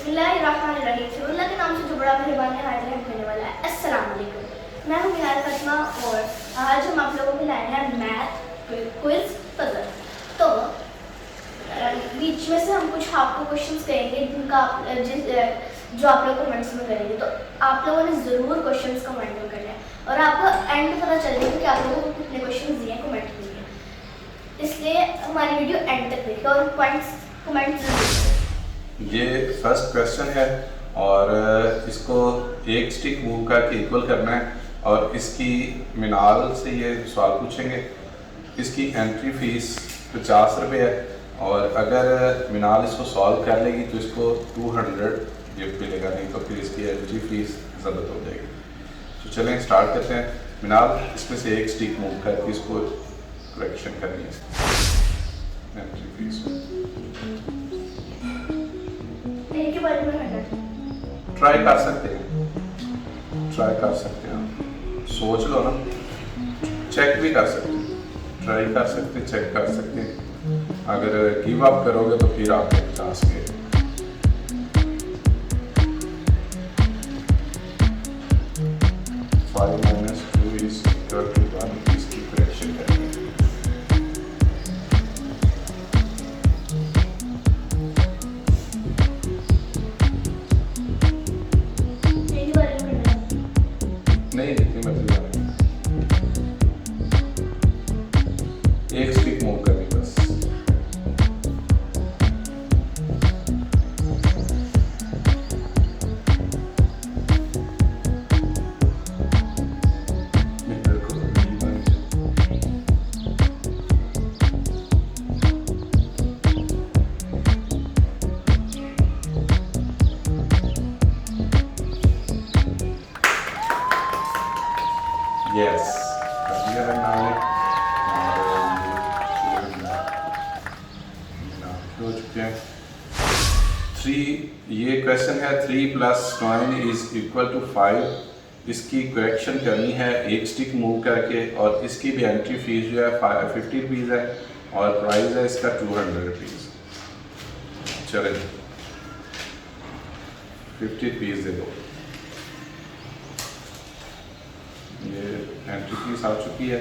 बिस्मिल्लाहिर्रहमानिर्रहीम। अल्लाह के नाम से जो बड़ा मेहरबान है हाजिर हम करने वाला है। अस्सलाम वालेकुम। मैं हूँ मिनाल फतमा और आज हम आप लोगों के लाए हैं मैथ क्विज पजल। तो बीच में से हम कुछ आपको क्वेश्चंस करेंगे जिनका जो आप लोग कमेंट्स में करेंगे, तो आप लोगों ने ज़रूर क्वेश्चंस कमेंट में करना है और आपको एंड पता चल जाएगा कि आप लोगों को कितने क्वेश्चन दिए कमेंट में दिए। इसलिए हमारी वीडियो एंड तक देखिए और पॉइंट्स कमेंट जरूर। ये फर्स्ट क्वेश्चन है और इसको एक स्टिक मूव करके इक्वल करना है और इसकी मिनाल से ये सवाल पूछेंगे। इसकी एंट्री फीस 50 रुपये है और अगर मिनाल इसको सॉल्व कर लेगी तो इसको 200 गिफ्ट मिलेगा, नहीं तो फिर इसकी एंट्री फीस ज़्यादा हो जाएगी। तो चलें स्टार्ट करते हैं। मिनाल इसमें से एक स्टिक मूव करके इसको करेक्शन करनी है एंट्री फीस में। ट्राई कर सकते हैं, सोच लो ना, चेक भी कर सकते हैं, ट्राई कर सकते हैं, चेक कर सकते हैं। अगर गिव अप करोगे तो फिर आप 50 के 5 - 2 is equal to 1 इसकी करेक्शन करेंगे। नहीं जितनी मर्जी वाली एक स्टिक मूव करनी बस। यस हो चुके हैं। 3 ये क्वेश्चन है 3 + 9 इज इक्वल टू 5। इसकी करेक्शन करनी है एक स्टिक मूव करके और इसकी भी एंट्री फीस जो है 50 रुपीज़ है और प्राइस है इसका 200 रुपीज़। चलें 50 रुपीज़ दे दो। ये एंट्री फीस आ चुकी है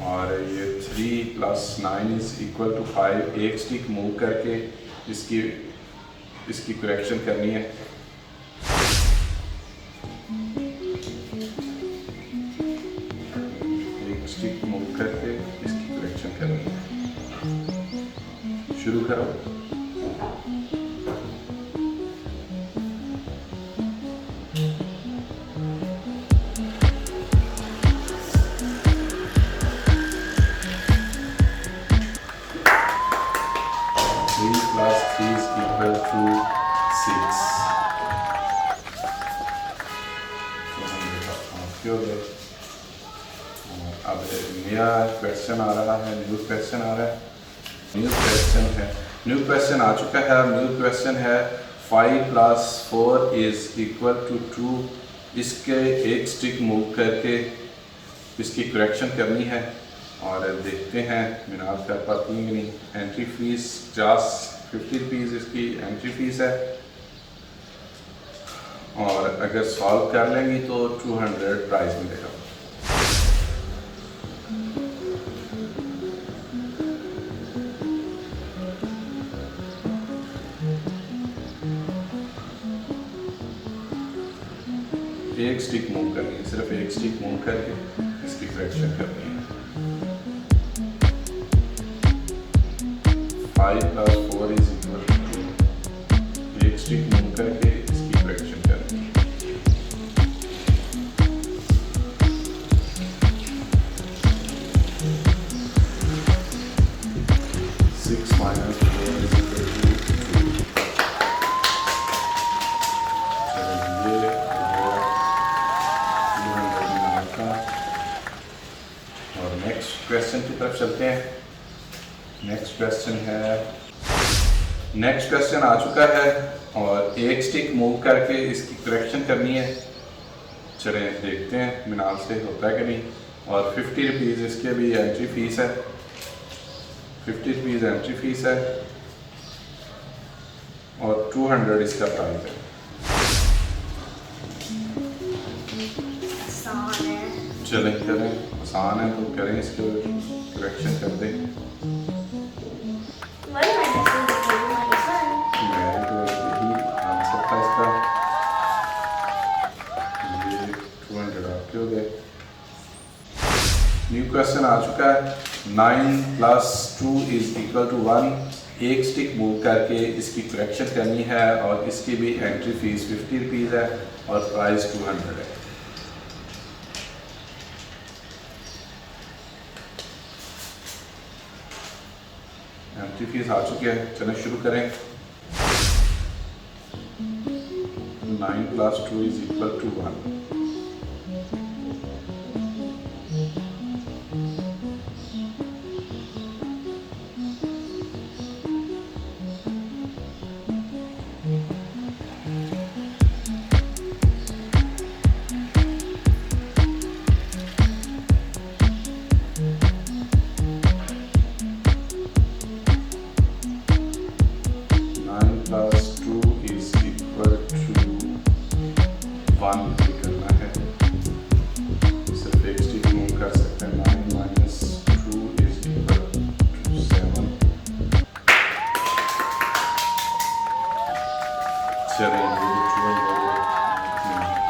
और ये 3 + 9 इज इक्वल टू 5। एक स्टिक मूव करके इसकी करेक्शन करनी है। एक स्टिक मूव करके इसकी करेक्शन करनी है। शुरू करो। + 3 is equal to 6। अब नया क्वेश्चन आ रहा है, न्यू क्वेश्चन आ रहा है। न्यू क्वेश्चन आ चुका है। न्यू क्वेश्चन है 5 + 4 इज इक्वल टू 2। इसके एक स्टिक मूव करके इसकी करेक्शन करनी है और देखते हैं मिनाल कर पाती है कि नहीं। एंट्री फीस 50 रुपीज़ इसकी एंट्री फीस है और अगर सॉल्व कर लेंगी तो 200 प्राइस मिलेगा। एक स्टिक मूव करनी है, सिर्फ एक स्टिक मूव करके इसकी करेक्शन करनी है। 5 + 4 इज इक्वल टू 2। एक स्टिक मूव करके इसकी करेक्शन करनी है। Six - 4 is equal to 2। चलिए ये और नेक्स्ट क्वेश्चन की तरफ चलते हैं। नेक्स्ट क्वेश्चन आ चुका है और एक स्टिक मूव करके इसकी करेक्शन करनी है। चलें देखते हैं मिनाल से होता है कि नहीं। और 50 रुपीज़ इसके भी एंट्री फीस है। 50 रुपीज़ एंट्री फीस है और 200 इसका प्राइस है। आसान है। चलें करें, आसान है तो करें, इसके करेक्शन कर दें। 1 minus 2 is equal to minus 1. Very good, यही आंसर था इसका। ये 200 आपके हो गए। न्यू क्वेश्चन आ चुका है। 9 प्लस 2 इज इक्वल टू 1। एक स्टिक मूव करके इसकी करेक्शन करनी है और इसकी भी एंट्री फीस 50 रुपीज़ है और प्राइस 200 है। एंट्री फीस आ चुकी है, चलें शुरू करें। 9 प्लस 2 इज इक्वल टू 1।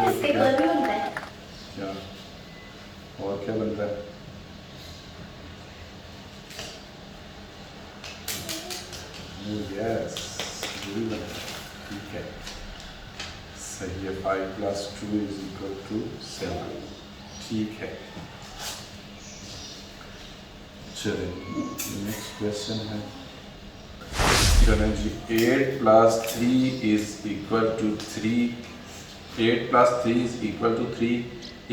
इससे एक और भी बनता है। क्या और क्या बनता है? यस, ठीक है, सही है। 5 प्लस 2 इज इक्वल टू 7। ठीक है, चलिए नेक्स्ट क्वेश्चन है। चलें जी, 8 plus 3 is equal to 3। 8 plus 3 is equal to 3।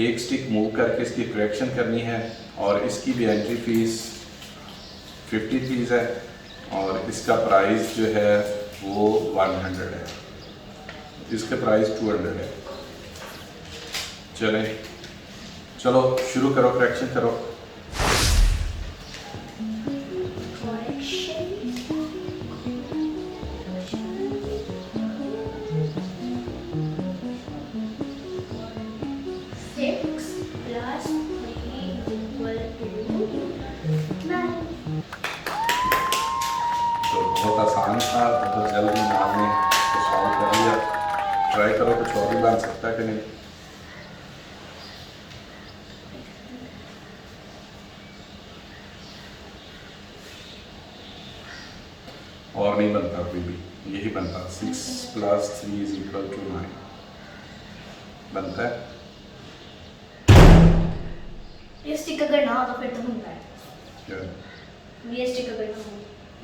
एक स्टिक मूव करके इसकी करेक्शन करनी है और इसकी भी एंट्री फीस 50 रुपीज़ है और इसका प्राइस जो है वो 100 है। इसका प्राइस 200 है। चलो शुरू करो, करेक्शन करो। बहुत आसान था, बहुत जल्दी आपने तो सॉल्व कर लिया। ट्राई करो, कुछ और भी बन सकता है कि नहीं। और नहीं बनता कोई भी, यही बनता। 6 प्लस 3 इज इक्वल टू 9 बनता है। ये स्टिक अगर ना हो तो फिर तो बनता है। क्या? ये स्टिक अगर ना हो,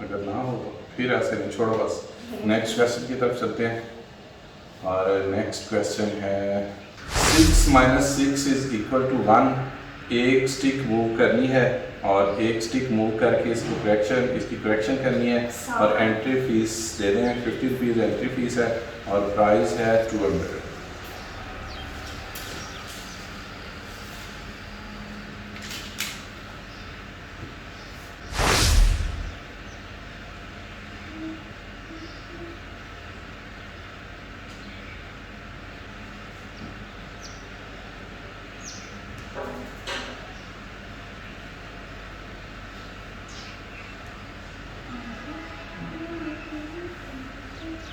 अगर ना हो तो फिर ऐसे नहीं, छोड़ो बस। नेक्स्ट क्वेश्चन की तरफ चलते हैं और नेक्स्ट क्वेश्चन है 6 माइनस 6 इज इक्वल टू 1। एक स्टिक मूव करनी है और एक स्टिक मूव करके इसकी करेक्शन करनी है और एंट्री फीस दे दें 50 रुपीज़ एंट्री फीस है और प्राइस है 200।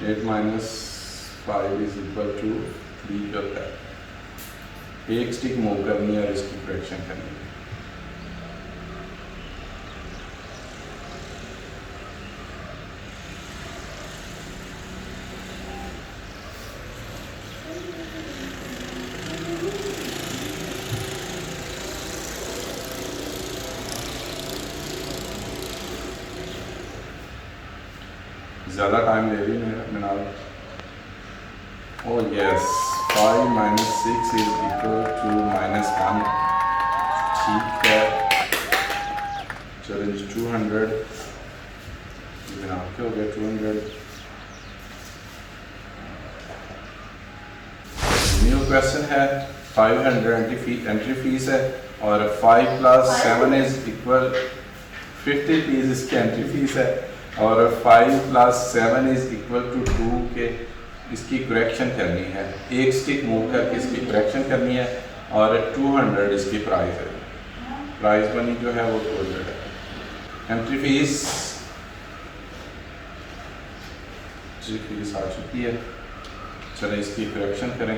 8 माइनस 5 इज इक्वल टू 3 होता है। एक स्टिक मूव करनी है और इसकी करेक्शन करनी है। ज़्यादा टाइम ले रही है Minal. Oh yes, 5 minus 6 is equal to -1। ठीक है, चलो 200 मिनाल के हो गए 200। न्यू क्वेश्चन है। 500 एंट्री फीस है और 5 प्लस 7 इज इक्वल 50 रुपीज़ इसकी एंट्री फीस है और 5 + 7 इज इक्वल टू 2 के इसकी करेक्शन करनी है, एक स्टिक मूव करके इसकी करेक्शन करनी है और 200 इसकी प्राइस है, प्राइस मनी जो है वो 200 है। एंट्री फीस आ चुकी है, चलें इसकी करेक्शन करें।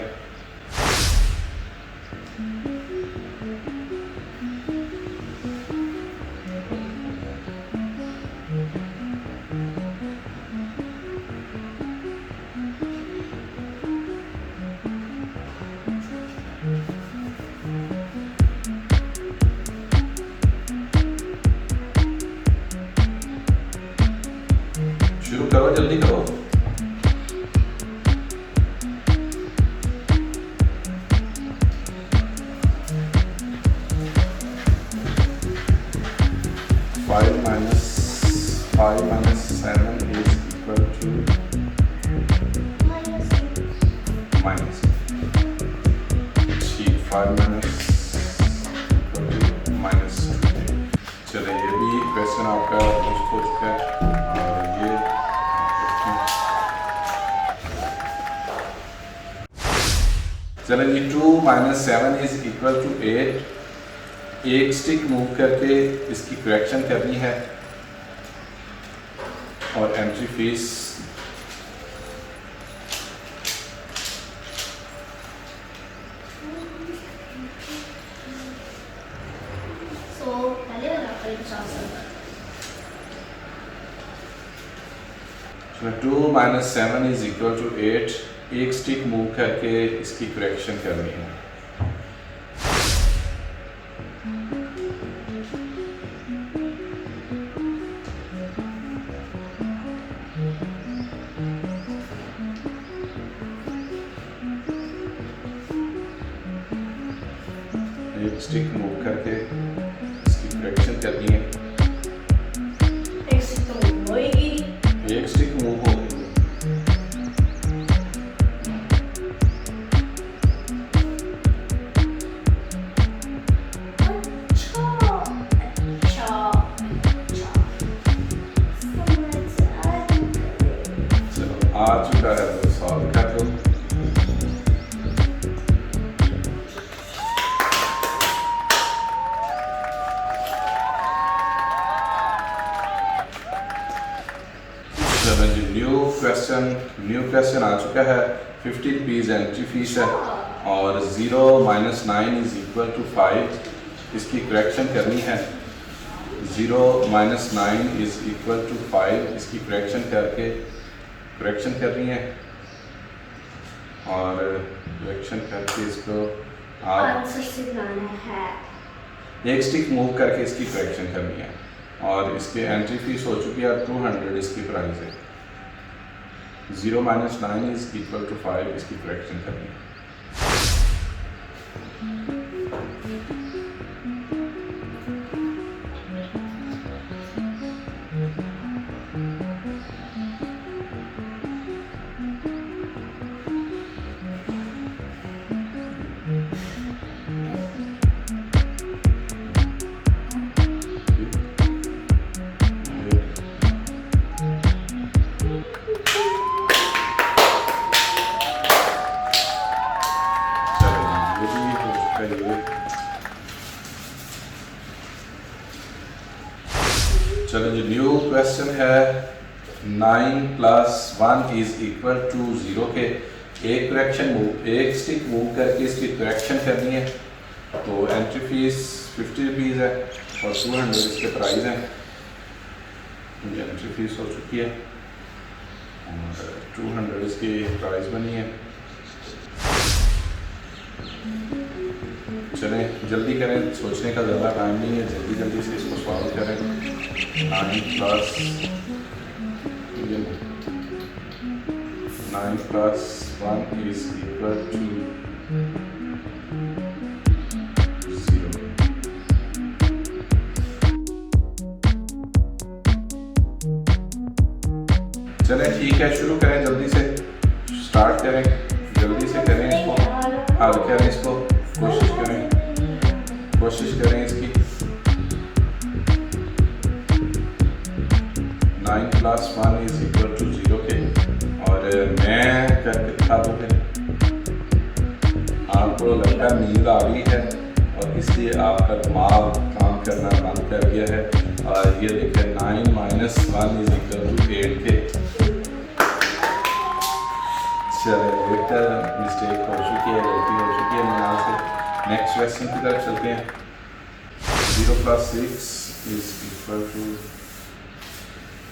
शुरू करो, जल्दी करो। Five minus 7 is equal to minus 5 minus equal to minus 2। चलिए ये भी क्वेश्चन आपका मुश्किल हो चुका है और ये चलिए जी 2 minus 7 is equal to 8। एक स्टिक मूव करके इसकी करेक्शन करनी है और एंट्री फीस पहले वाला आपका 50। 2 minus 7 is equal to 8। एक स्टिक मूव करके इसकी करेक्शन करनी है। एक स्टिक मूव करके इसकी करेक्शन करनी है। एक स्टिक मूव होएगी, एक स्टिक मूव होगी। चलो आ चुका है तो सॉल्व कर दो। न्यू क्वेश्चन आ चुका है। 50 रुपीज़ एंट्री फीस है और 0 minus 9 is equal to 5। इसकी करेक्शन करनी है। 0 minus 9 is equal to 5। इसकी करेक्शन करनी है और करेक्शन करके इसको आप आंसर से बनाना है। एक स्टिक मूव करके इसकी करेक्शन करनी है और इसके एंट्री फीस हो चुकी है 200 इसकी प्राइस है। 0 minus 9 is equal to 5। इसकी करेक्शन करनी है। चलो जी न्यू क्वेश्चन है। 9 + 1 is equal to 0 के एक स्टिक मूव करके इसकी करेक्शन करनी है। तो एंट्री फीस 50 रुपीज़ है और 200 इसके प्राइस हैं। एंट्री फीस हो चुकी है और 200 इसकी प्राइस बनी है। चलें जल्दी करें, सोचने का ज़्यादा टाइम नहीं है, जल्दी से इसको सॉल्व करें। 9 plus 1 is equal to 0। चलें ठीक है, शुरू करें, जल्दी से स्टार्ट करें, जल्दी से करें इसको, हल करें इसको, कोशिश करें इसकी। 9 + 1 = 0 के। और मैं करके दिखा दूँ फिर। आपको लगता है नींद आ गई है और इसलिए आपका दिमाग काम करना बंद कर गया है। और ये देखें 9 - 1 = 8 के। चले एक मिस्टेक हो चुकी है, गलती हो चुकी है मेरे यहाँ से। नेक्स्ट क्वेश्चन की तरफ चलते हैं। 0 + 6 =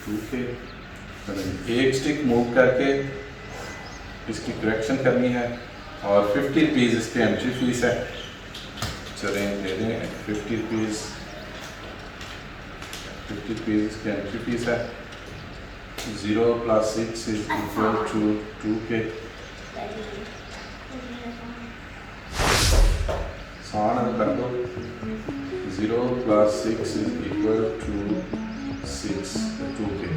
2 के। एक स्टिक मूव करके इसकी करेक्शन करनी है और 50 रुपीज़ इसकी एंट्री फीस है। चलें दे दें 50 रुपीज़। 50 रुपीज़ इसकी एंट्री फीस है। 0 + 6 = 2 के। आसान कर दो। 0 + 6 = 6 2 के।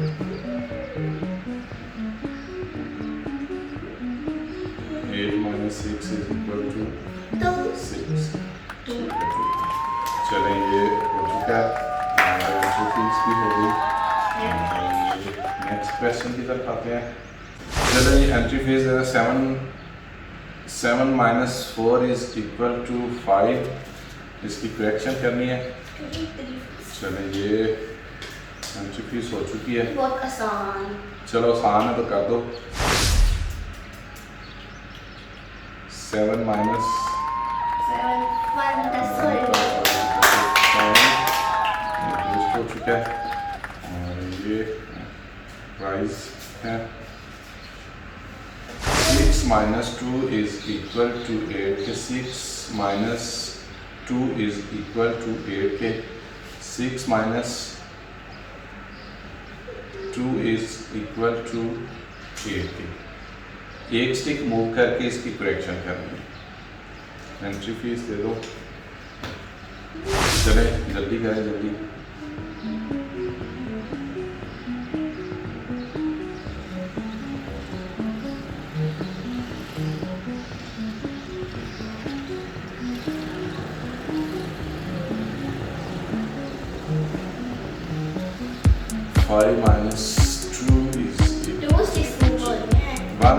8 - 6 = 6 2 के। चलें ये हो चुका है, फीस भी हो गई। नेक्स्ट क्वेश्चन की तरफ आते हैं। चलो ये एंट्री फीस है 7 - 4 = 5। इसकी करेक्शन करनी है। चलो ये एंट्री फीस हो चुकी है। बहुत आसान। चलो आसान है तो कर दो। 7 - 7 हो चुका है और ये प्राइस है। 6 - 2 = 8 के। 6 - 2 = 8 के। 6 - 2 = 8 के। एक स्टिक मूव करके इसकी करेक्शन करनी है। एंट्री फीस दे दो। चले जल्दी करें जल्दी। -2 1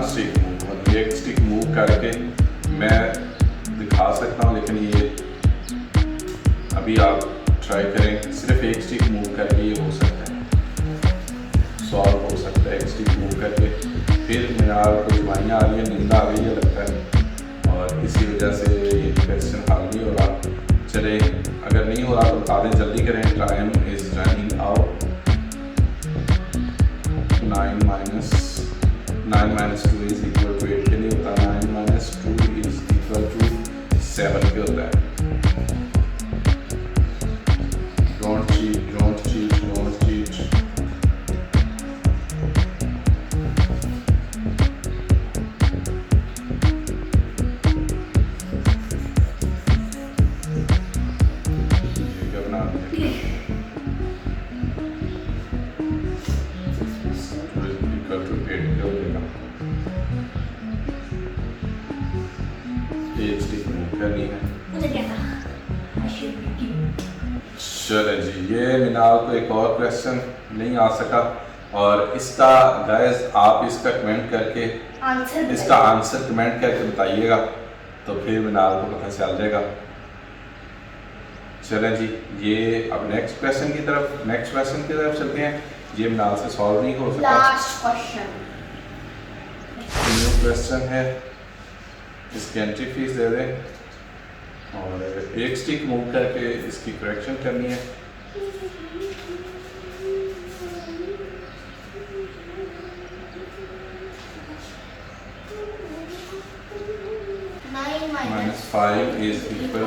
स्टिक मूव। एक स्टिक मूव करके मैं दिखा सकता हूँ, लेकिन ये अभी आप ट्राई करें। सिर्फ एक स्टिक मूव करके ये हो सकता है, सॉल्व हो सकता है एक स्टिक मूव करके। फिर मेरा कुछ दवाइयाँ आ रही है, नींद आ गई है लगता है, और इसी वजह से ये क्वेश्चन हल नहीं हो रहा। चले अगर नहीं हो रहा तो बता दें, जल्दी करें। Time is running out. 9 - 2 = 8 के नहीं होता। 9 - 2 = 7 के होता है। Don't cheat, don't cheat, don't cheat. ये क्या बना दिया? करनी है। चले जी, ये मिनाल को एक और क्वेश्चन नहीं आ सका, और इसका गाइस आप इसका कमेंट करके इसका आंसर कमेंट करके बताइएगा, तो फिर मिनाल को पता चल जाएगा। चलें जी, ये अब नेक्स्ट क्वेश्चन की तरफ चलते हैं। ये मिनाल से सॉल्व नहीं हो सकता। लास्ट क्वेश्चन, न्यू क्वेश्चन है। इसकी एंट्री फीस दे दें और एक स्टिक मूव करके इसकी करेक्शन करनी है। -5 = 0।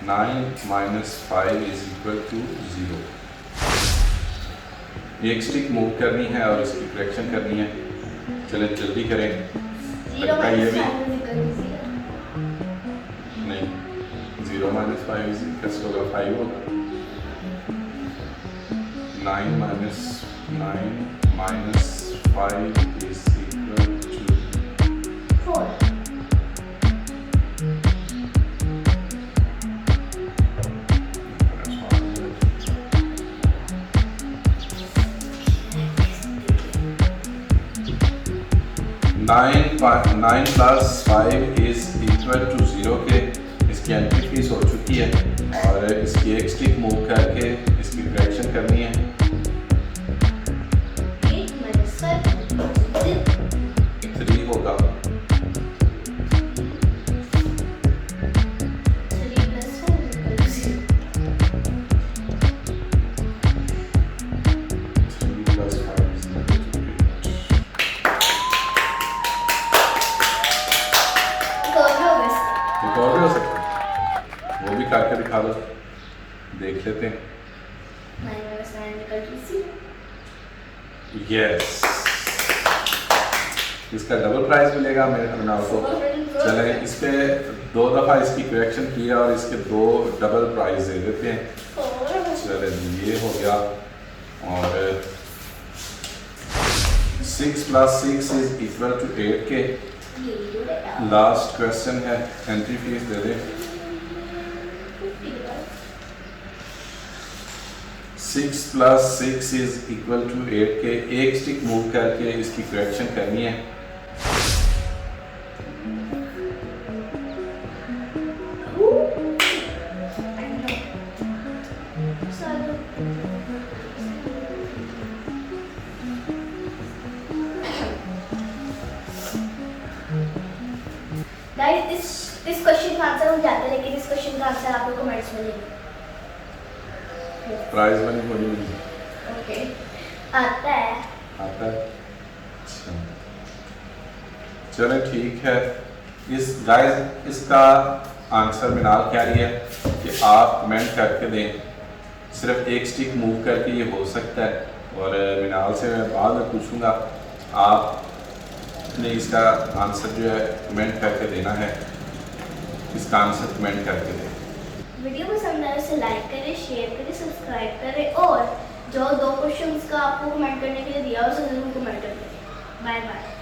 9 - 5 = 0। एक स्टिक मूव करनी है और इसकी करेक्शन करनी है। चले जल्दी करें। लगता है ये भी नहीं। 0 - 5 कैसे होगा? 5 होगा। 9 - 5 = 4। 9 प्लस 5 इज इक्वल टू 0 के इसकी एंट्री फीस हो चुकी है और इसकी एक स्टिक मूव करके इसकी करेक्शन करनी है। 8 minus 5 3 होगा 3 plus 4 equals 0. 3 plus 5 is equal to 8। एक और भी हो सकता है, वो भी करके दिखा दो, देख लेते हैं। 9 minus 9 equal to 0. यस, इसका डबल प्राइस मिलेगा मेरे ख्याल को। चले इस पे 2 दफ़ा इसकी करेक्शन किया और इसके 2 डबल प्राइस दे देते हैं। चले ये हो गया और 6 प्लस 6 इज इक्वल टू 8 के। लास्ट क्वेश्चन है, एंट्री फीस दे दे। 6 प्लस 6 इज इक्वल टू 8 के। एक स्टिक मूव करके इसकी करेक्शन करनी है। गाइस इस क्वेश्चन का आंसर हम जानते हैं, लेकिन इस क्वेश्चन का आंसर आपको कमेंट्स में लिखना। प्राइस मनी होनी नहीं ओके, आता है। आता है। अच्छा चले ठीक है। इस गाइस इसका आंसर मिनाल कह रही है कि आप कमेंट करके दें। सिर्फ एक स्टिक मूव करके ये हो सकता है और मिनाल से मैं बाद में पूछूंगा। आपने इसका आंसर जो है कमेंट करके देना है। इसका आंसर कमेंट करके दें। वीडियो पसंद आए उसे लाइक करें, शेयर करें, सब्सक्राइब करें और जो 2 क्वेश्चंस का आपको कमेंट करने के लिए दिया उसे जरूर कमेंट करें। Bye bye.